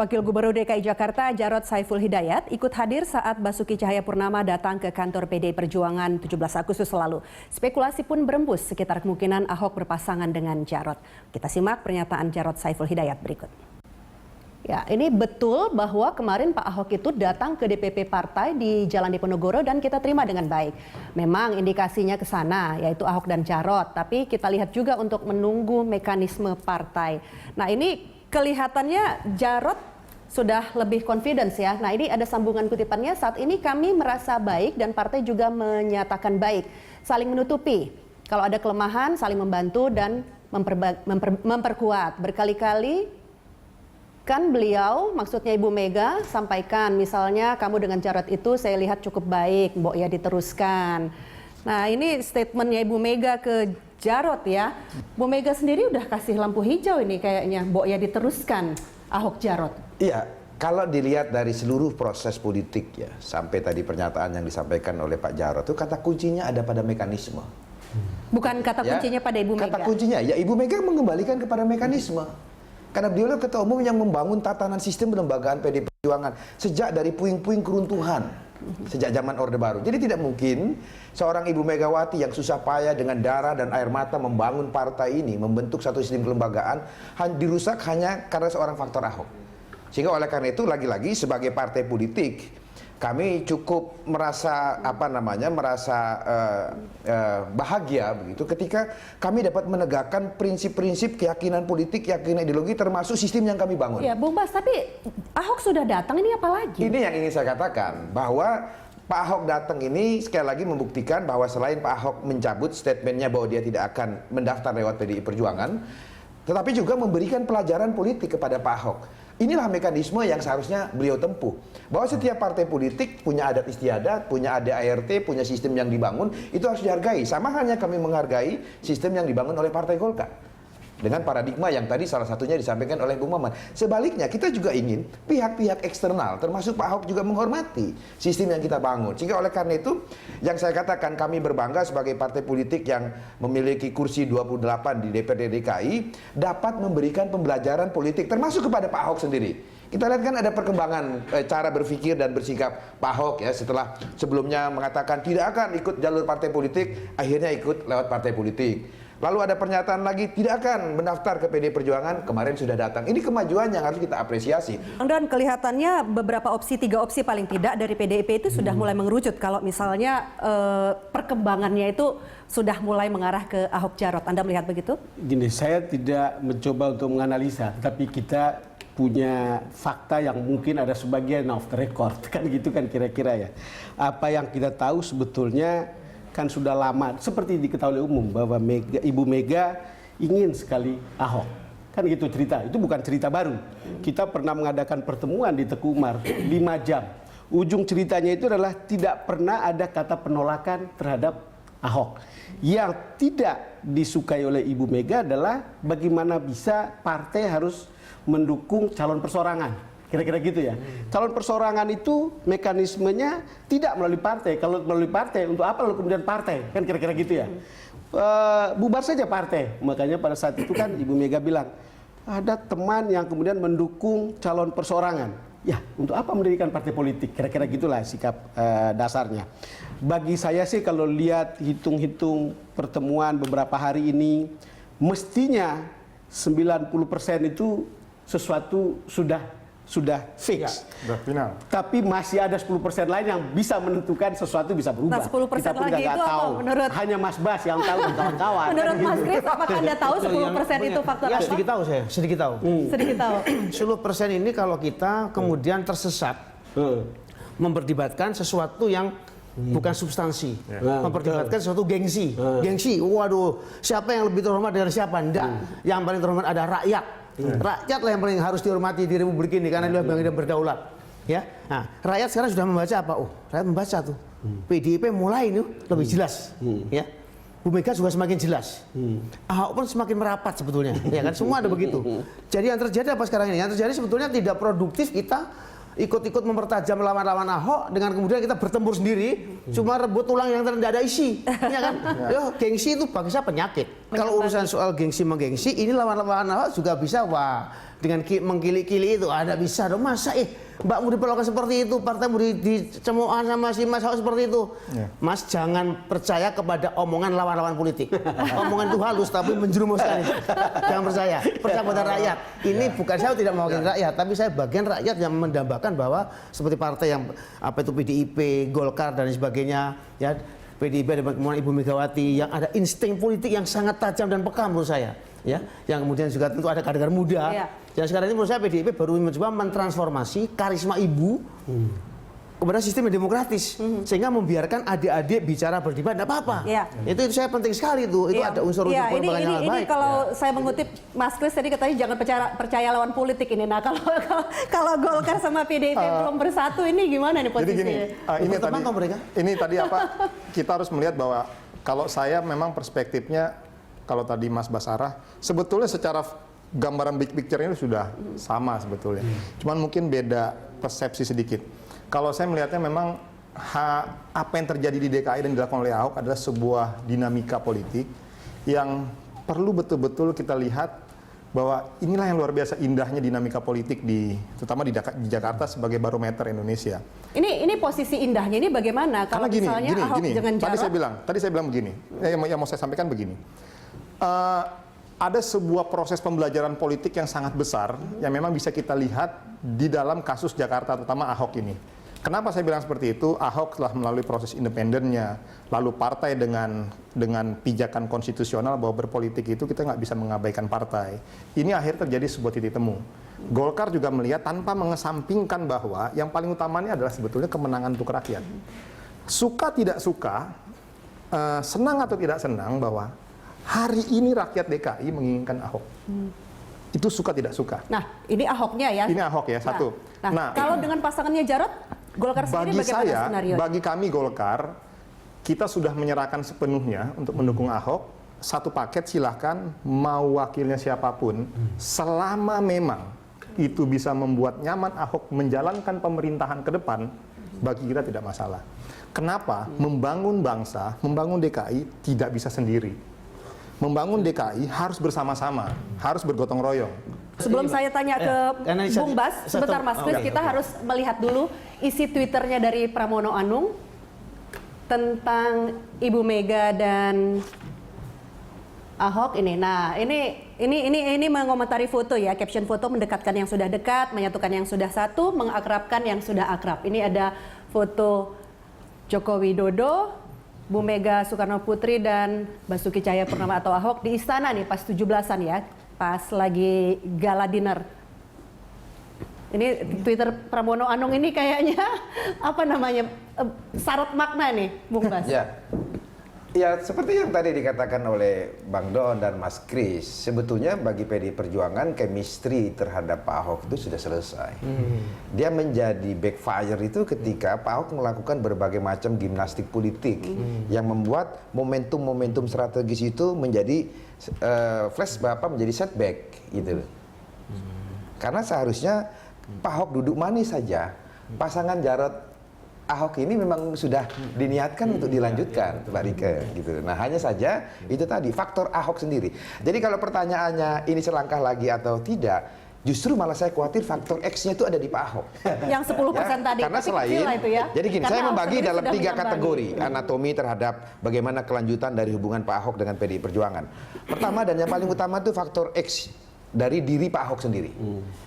Wakil Gubernur DKI Jakarta Jarod Saiful Hidayat ikut hadir saat Basuki Cahayapurnama datang ke kantor PDI Perjuangan 17 Agustus lalu. Spekulasi pun berembus sekitar kemungkinan Ahok berpasangan dengan Jarod. Kita simak pernyataan Jarod Saiful Hidayat berikut. Ya, ini betul bahwa kemarin Pak Ahok itu datang ke DPP partai di Jalan Diponegoro dan kita terima dengan baik. Memang indikasinya ke sana, yaitu Ahok dan Jarod. Tapi kita lihat juga untuk menunggu mekanisme partai. Nah, ini kelihatannya Jarod sudah lebih confidence ya. Nah, ini ada sambungan kutipannya. Saat ini kami merasa baik dan partai juga menyatakan baik. Saling menutupi. Kalau ada kelemahan, saling membantu dan memperkuat. Berkali-kali kan beliau, maksudnya Ibu Mega, sampaikan misalnya kamu dengan Jarod itu saya lihat cukup baik, Mbok ya diteruskan. Nah, ini statementnya Ibu Mega ke Jarod ya. Bu Mega sendiri udah kasih lampu hijau ini kayaknya, Mbok ya diteruskan Ahok Jarod. Iya, kalau dilihat dari seluruh proses politik ya, sampai tadi pernyataan yang disampaikan oleh Pak Jarod itu kata kuncinya ada pada mekanisme. Bukan kata kuncinya pada Ibu Mega. Kata kuncinya ya Ibu Mega mengembalikan kepada mekanisme. Karena beliau adalah ketua umum yang membangun tatanan sistem pelembagaan PDI Perjuangan sejak dari puing-puing keruntuhan, sejak zaman Orde Baru. Jadi tidak mungkin seorang Ibu Megawati yang susah payah dengan darah dan air mata membangun partai ini, membentuk satu sistem kelembagaan, dirusak hanya karena seorang faktor Ahok. Sehingga oleh karena itu lagi-lagi sebagai partai politik kami cukup merasa bahagia begitu ketika kami dapat menegakkan prinsip-prinsip keyakinan politik, keyakinan ideologi termasuk sistem yang kami bangun. Ya, Bung Bas, tapi Ahok sudah datang, ini apa lagi? Ini yang ingin saya katakan, bahwa Pak Ahok datang ini sekali lagi membuktikan bahwa selain Pak Ahok mencabut statementnya bahwa dia tidak akan mendaftar lewat PDI Perjuangan, tetapi juga memberikan pelajaran politik kepada Pak Ahok. Inilah mekanisme yang seharusnya beliau tempuh. Bahwa setiap partai politik punya adat istiadat, punya ADART, punya sistem yang dibangun, itu harus dihargai. Sama halnya kami menghargai sistem yang dibangun oleh Partai Golkar. Dengan paradigma yang tadi salah satunya disampaikan oleh Bung Maman. Sebaliknya kita juga ingin pihak-pihak eksternal termasuk Pak Ahok juga menghormati sistem yang kita bangun. Sehingga oleh karena itu yang saya katakan kami berbangga sebagai partai politik yang memiliki kursi 28 di DPRD DKI dapat memberikan pembelajaran politik termasuk kepada Pak Ahok sendiri. Kita lihat kan ada perkembangan cara berpikir dan bersikap Pak Ahok ya setelah sebelumnya mengatakan tidak akan ikut jalur partai politik, akhirnya ikut lewat partai politik. Lalu ada pernyataan lagi tidak akan mendaftar ke PDI Perjuangan, kemarin sudah datang. Ini kemajuan yang harus kita apresiasi. Dan kelihatannya beberapa opsi, 3 opsi paling tidak dari PDIP itu sudah mulai mengerucut. Kalau misalnya perkembangannya itu sudah mulai mengarah ke Ahok Jarod. Anda melihat begitu? Gini, saya tidak mencoba untuk menganalisa, tapi kita punya fakta yang mungkin ada sebagian off the record. Kan gitu kan kira-kira ya. Apa yang kita tahu sebetulnya kan sudah lama, seperti diketahui umum bahwa Ibu Mega ingin sekali Ahok. Kan gitu cerita, itu bukan cerita baru. Kita pernah mengadakan pertemuan di Teguh Umar 5 jam. Ujung ceritanya itu adalah tidak pernah ada kata penolakan terhadap Ahok. Yang tidak disukai oleh Ibu Mega adalah bagaimana bisa partai harus mendukung calon perseorangan. Kira-kira gitu ya. Calon perseorangan itu mekanismenya tidak melalui partai. Kalau melalui partai, untuk apa lalu kemudian partai? Kan kira-kira gitu ya. Bubar saja partai. Makanya pada saat itu kan Ibu Mega bilang, ada teman yang kemudian mendukung calon perseorangan. Ya, untuk apa mendirikan partai politik? Kira-kira gitulah sikap dasarnya. Bagi saya sih kalau lihat hitung-hitung pertemuan beberapa hari ini, mestinya 90% itu sesuatu sudah fix. Sudah final. Tapi masih ada 10% lain yang bisa menentukan sesuatu bisa berubah. Nah, 10% kita pun lagi itu tahu. Menurut Hanya Mas Bas yang tahu kawan-kawan. Menurut Mas Kris, apakah Anda tahu 10% itu faktor ya, apa? sedikit tahu saya, sedikit tahu. Sedikit tahu. 10% ini kalau kita kemudian tersesat memperdebatkan sesuatu yang bukan substansi, memperdebatkan sesuatu gengsi. Gengsi, waduh, siapa yang lebih terhormat dari siapa? Enggak, yang paling terhormat ada rakyat. Rakyat lah yang paling harus dihormati di republik ini karena dia yang berdaulat. Ya, nah, rakyat sekarang sudah membaca apa? Oh, rakyat membaca tuh. PDIP mulai ini lebih jelas. Ya, Bu Mega juga semakin jelas. Ahok pun semakin merapat sebetulnya. Ya kan, semua ada begitu. Jadi yang terjadi apa sekarang ini? Yang terjadi sebetulnya tidak produktif kita ikut-ikut mempertajam lawan-lawan Ahok dengan kemudian kita bertempur sendiri cuma rebut tulang yang tidak ada isi, ya kan? Yo, gengsi itu bagi saya penyakit. Kalau urusan soal gengsi menggengsi, ini lawan-lawan Ahok juga bisa dengan mengkili-kili itu ada bisa dong, masa Mbak mau diperlakukan seperti itu, partai mau dicemoohan sama si Mas Ahok seperti itu. Mas jangan percaya kepada omongan lawan-lawan politik. Omongan itu halus tapi menjerumuskan itu. Jangan percaya pada rakyat. Ini bukan saya tidak mewakili rakyat, tapi saya bagian rakyat yang mendambakan bahwa seperti partai yang itu PDIP, Golkar dan sebagainya, ya PDIP dan kemudian Ibu Megawati yang ada insting politik yang sangat tajam dan peka menurut saya. Ya, yang kemudian juga tentu ada kader muda. Yang sekarang ini menurut saya PDIP baru mencoba mentransformasi karisma ibu kepada sistem yang demokratis, sehingga membiarkan adik-adik bicara berdebat tidak apa-apa. Itu saya penting sekali itu ada unsur-unsur perubahan yang baik. Ini kalau saya mengutip Mas Kris tadi katanya jangan percaya lawan politik ini. Nah kalau Golkar sama PDIP belum bersatu ini gimana nih posisinya? Jadi ini tadi apa kita harus melihat bahwa kalau saya memang perspektifnya, kalau tadi Mas Basarah, sebetulnya secara gambaran big picture-nya sudah sama sebetulnya. Cuman mungkin beda persepsi sedikit. Kalau saya melihatnya memang apa yang terjadi di DKI dan dilakukan oleh Ahok adalah sebuah dinamika politik yang perlu betul-betul kita lihat bahwa inilah yang luar biasa indahnya dinamika politik terutama di Jakarta sebagai barometer Indonesia. Ini posisi indahnya ini bagaimana kalau misalnya Ahok dengan Jarot? Tadi saya bilang begini, yang mau saya sampaikan begini. Ada sebuah proses pembelajaran politik yang sangat besar yang memang bisa kita lihat di dalam kasus Jakarta, terutama Ahok ini. Kenapa saya bilang seperti itu? Ahok telah melalui proses independennya, lalu partai dengan pijakan konstitusional bahwa berpolitik itu kita nggak bisa mengabaikan partai. Ini akhirnya terjadi sebuah titik temu. Golkar juga melihat tanpa mengesampingkan bahwa yang paling utamanya adalah sebetulnya kemenangan untuk rakyat. Suka tidak suka, senang atau tidak senang bahwa hari ini rakyat DKI menginginkan Ahok. Itu suka tidak suka. Nah, ini Ahoknya ya. Ini Ahok ya, satu. Nah, kalau dengan pasangannya Jarot, Golkar sendiri bagaimana skenario? Bagi kami Golkar, kita sudah menyerahkan sepenuhnya untuk mendukung Ahok. Satu paket silahkan, mau wakilnya siapapun, selama memang itu bisa membuat nyaman Ahok menjalankan pemerintahan ke depan, bagi kita tidak masalah. Kenapa? Membangun bangsa, membangun DKI tidak bisa sendiri. Membangun DKI harus bersama-sama, harus bergotong royong. Sebelum saya tanya ke Bung Bas, sebentar Mas Kris, kita harus melihat dulu isi Twitternya dari Pramono Anung tentang Ibu Mega dan Ahok ini. Nah, ini mengomentari foto ya, caption foto mendekatkan yang sudah dekat, menyatukan yang sudah satu, mengakrabkan yang sudah akrab. Ini ada foto Joko Widodo, Bu Mega Soekarno Putri dan Basuki Cahayapurnama atau Ahok di istana nih pas 17-an ya, pas lagi gala dinner. Ini Twitter Pramono Anung ini kayaknya apa namanya syarat makna nih, Bung Bas. Ya, seperti yang tadi dikatakan oleh Bang Don dan Mas Kris, sebetulnya bagi PDI Perjuangan chemistry terhadap Pak Ahok itu sudah selesai. Dia menjadi backfire itu ketika Pak Ahok melakukan berbagai macam gimnastik politik yang membuat momentum-momentum strategis itu menjadi menjadi setback gitu. Karena seharusnya Pak Ahok duduk manis saja, pasangan Jarot Ahok ini memang sudah diniatkan untuk dilanjutkan, Mbak Rike, gitu. Nah, hanya saja itu tadi faktor Ahok sendiri. Jadi kalau pertanyaannya ini selangkah lagi atau tidak, justru malah saya khawatir faktor X-nya itu ada di Pak Ahok. Yang 10% ya, tadi. Karena selain, itu ya. Jadi gini, Karena saya membagi dalam 3 kategori membagi. anatomi terhadap bagaimana kelanjutan dari hubungan Pak Ahok dengan PDI Perjuangan. Pertama dan yang paling utama itu faktor X dari diri Pak Ahok sendiri.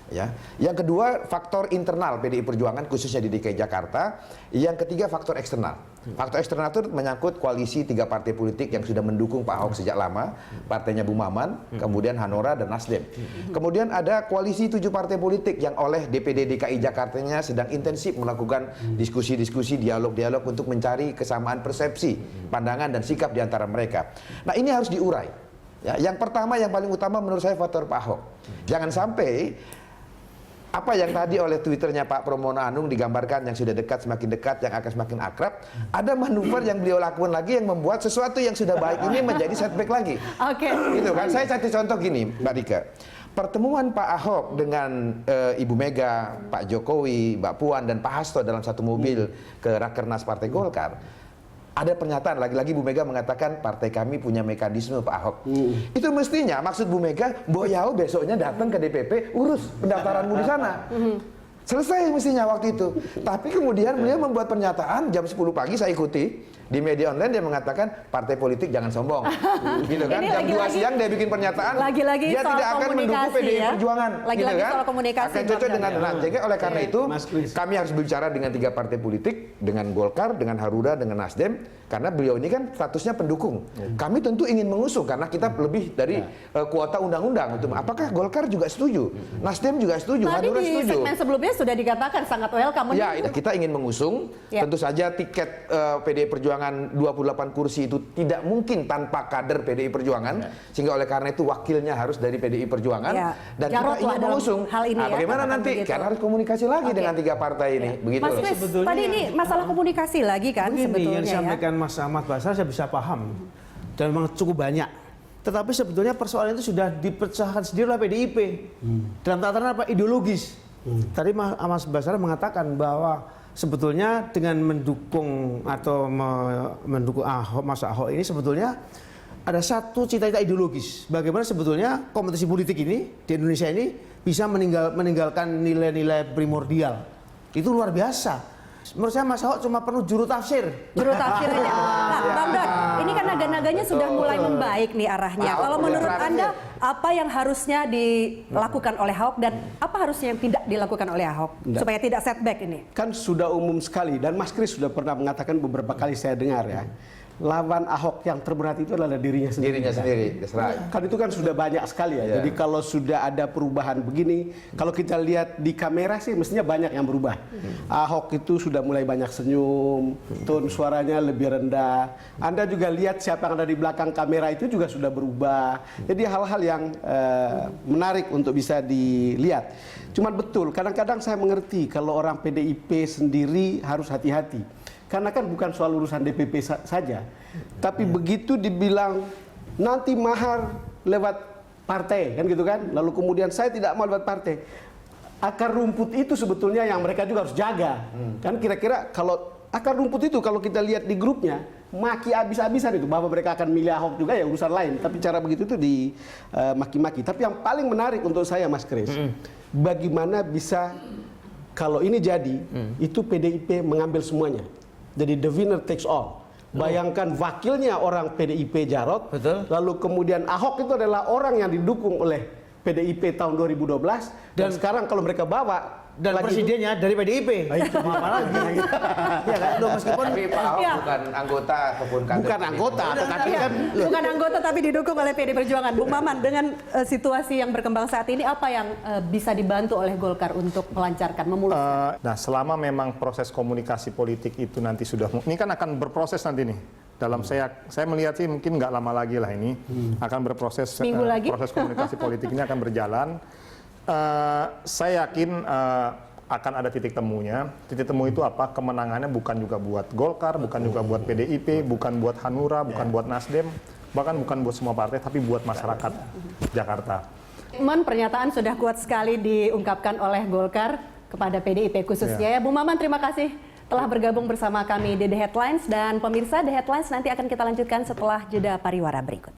Ya. Yang kedua, faktor internal PDI Perjuangan khususnya di DKI Jakarta. Yang ketiga, faktor eksternal. Faktor eksternal itu menyangkut koalisi 3 partai politik yang sudah mendukung Pak Ahok sejak lama, partainya Bu Maman, kemudian Hanora dan Nasdem. Kemudian ada koalisi 7 partai politik yang oleh DPD DKI Jakartanya sedang intensif melakukan diskusi-diskusi, dialog-dialog untuk mencari kesamaan persepsi, pandangan dan sikap di antara mereka. Nah, ini harus diurai. Ya, yang pertama, yang paling utama menurut saya faktor Pak Ahok. Jangan sampai apa yang tadi oleh Twitternya Pak Pramono Anung digambarkan yang sudah dekat semakin dekat, yang akan semakin akrab, ada manuver yang beliau lakukan lagi yang membuat sesuatu yang sudah baik ini menjadi setback lagi. Oke. Gitu kan? Saya satu contoh gini, Mbak Rika. pertemuan Pak Ahok dengan Ibu Mega, Pak Jokowi, Mbak Puan dan Pak Hasto dalam satu mobil ke Rakernas Partai Golkar, ada pernyataan lagi-lagi Bu Mega mengatakan partai kami punya mekanisme Pak Ahok. Itu mestinya maksud Bu Mega, Mbok Yao besoknya datang ke DPP urus pendaftaranmu di sana. Selesai mestinya waktu itu. Tapi kemudian beliau membuat pernyataan jam 10 pagi saya ikuti di media online, dia mengatakan partai politik jangan sombong. Gitu kan. Ini Jam 2 lagi-lagi- siang dia bikin pernyataan lagi-lagi dia soal tidak akan mendukung komunikasi PDI ya. Perjuangan. Lagi-lagi gitu kan. soal komunikasi, Akan cocok Bang dengan Daniel. jadi oleh karena itu Mas Kris. kami harus berbicara dengan 3 partai politik, dengan Golkar, dengan Hanura, dengan Nasdem, karena beliau ini kan statusnya pendukung. Kami tentu ingin mengusung karena kita lebih dari kuota undang-undang. Apakah Golkar juga setuju? Nasdem juga setuju, Tadi Hanura di setuju. segmen sebelumnya sudah dikatakan sangat welcome. Ya, kita ingin mengusung. Ya. Tentu saja tiket PDI Perjuangan 28 kursi itu tidak mungkin tanpa kader PDI Perjuangan. Sehingga oleh karena itu wakilnya harus dari PDI Perjuangan. Ya. Dan kita Jarod lah ingin dalam mengusung. hal ini Nah, ya, bagaimana katakan nanti? begitu. Karena harus komunikasi lagi Oke. dengan 3 partai ini. Begitu Mas loh. Kris, Sebetulnya tadi ini masalah komunikasi lagi kan Begini sebetulnya yang ya. disampaikan Mas Ahmad Basar saya bisa paham dan memang cukup banyak. Tetapi sebetulnya persoalan itu sudah dipecahkan sendiri oleh PDIP dalam tataran apa ideologis. Tadi Mas Basar mengatakan bahwa sebetulnya dengan mendukung atau mendukung Mas Ahok ini sebetulnya ada satu cita-cita ideologis. Bagaimana sebetulnya kompetisi politik ini di Indonesia ini bisa meninggalkan nilai-nilai primordial. Itu luar biasa. Menurut saya Mas Ahok cuma perlu juru tafsir. Juru tafsirnya. Nah, Bang Don, ini kan naga-naganya sudah mulai membaik nih arahnya. Ahok Kalau punya menurut tafsir. Anda, apa yang harusnya dilakukan oleh Ahok dan apa harusnya yang tidak dilakukan oleh Ahok supaya tidak setback ini? Kan sudah umum sekali dan Mas Kris sudah pernah mengatakan beberapa kali saya dengar ya. Lawan Ahok yang terberat itu adalah dirinya sendiri. Dirinya sendiri. Terserah. Kan itu kan sudah banyak sekali ya. Ya. Jadi kalau sudah ada perubahan begini, kalau kita lihat di kamera sih mestinya banyak yang berubah. Ahok itu sudah mulai banyak senyum, tone suaranya lebih rendah. Anda juga lihat siapa yang ada di belakang kamera itu juga sudah berubah. Jadi hal-hal yang menarik untuk bisa dilihat. Cuman betul, kadang-kadang saya mengerti kalau orang PDIP sendiri harus hati-hati. Karena kan bukan soal urusan DPP saja. Tapi begitu dibilang nanti mahar lewat partai, kan gitu kan. Lalu kemudian saya tidak mau lewat partai. Akar rumput itu sebetulnya yang mereka juga harus jaga. Kan kira-kira kalau akar rumput itu kalau kita lihat di grupnya, maki habis-habisan itu. Bahwa mereka akan milih Ahok juga ya urusan lain. Tapi cara begitu itu dimaki-maki. Tapi yang paling menarik untuk saya Mas Kris, bagaimana bisa kalau ini jadi, itu PDIP mengambil semuanya. Jadi the winner takes all. Bayangkan wakilnya orang PDIP Jarod, lalu kemudian Ahok itu adalah orang yang didukung oleh PDIP tahun 2012 dan sekarang kalau mereka bawa Dan lagi presidennya dari PDIP. Mau apa lagi? Ya kan, loh, meskipun Tapi Pak Ahok Ya. bukan anggota ataupun kader. bukan anggota, tetapi Iya, kan bukan anggota tapi didukung oleh PD Perjuangan. Bung Maman, dengan situasi yang berkembang saat ini, apa yang bisa dibantu oleh Golkar untuk melancarkan, memuluskan? Nah, selama memang proses komunikasi politik itu nanti sudah, ini kan akan berproses nanti nih. Dalam saya melihat sih mungkin nggak lama lagi lah ini akan berproses. Minggu lagi? Proses komunikasi politik ini akan berjalan. Saya yakin akan ada titik temunya. Titik temu itu apa? Kemenangannya bukan juga buat Golkar, bukan juga buat PDIP, bukan buat Hanura, bukan buat Nasdem, bahkan bukan buat semua partai, tapi buat masyarakat Jakarta. Pernyataan sudah kuat sekali diungkapkan oleh Golkar kepada PDIP khususnya. Ya, Bung Maman, terima kasih telah bergabung bersama kami di The Headlines. Dan pemirsa, The Headlines nanti akan kita lanjutkan setelah jeda pariwara berikut.